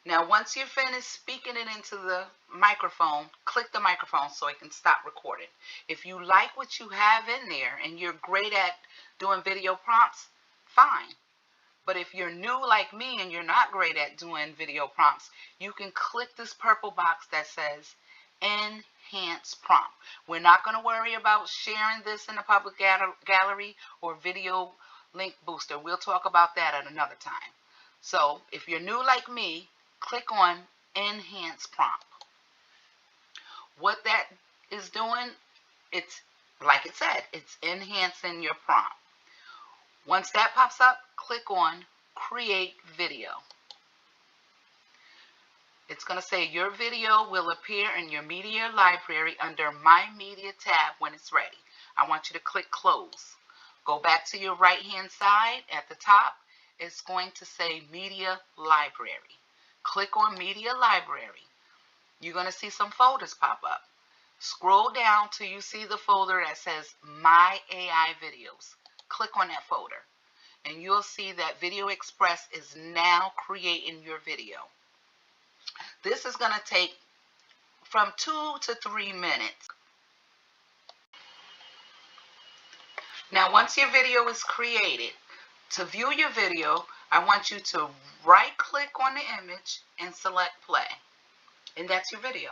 Now, once you're finished speaking it into the microphone, click the microphone so it can stop recording. If you like what you have in there and you're great at doing video prompts, fine. But if you're new like me and you're not great at doing video prompts, you can click this purple box that says Enhance Prompt. We're not going to worry about sharing this in the public gallery or video link booster. We'll talk about that at another time. So if you're new like me, click on Enhance Prompt. What that is doing, it's like it said, it's enhancing your prompt. Once that pops up, click on Create Video. It's going to say your video will appear in your media library under My Media tab when it's ready. I want you to click Close. Go back to your right-hand side at the top. It's going to say Media Library. Click on Media Library. You're going to see some folders pop up. Scroll down till you see the folder that says My AI Videos. Click on that folder and you'll see that Video Express is now creating your video. This is going to take from 2 to 3 minutes. Now, once your video is created, to view your video, I want you to right click on the image and select play. And that's your video.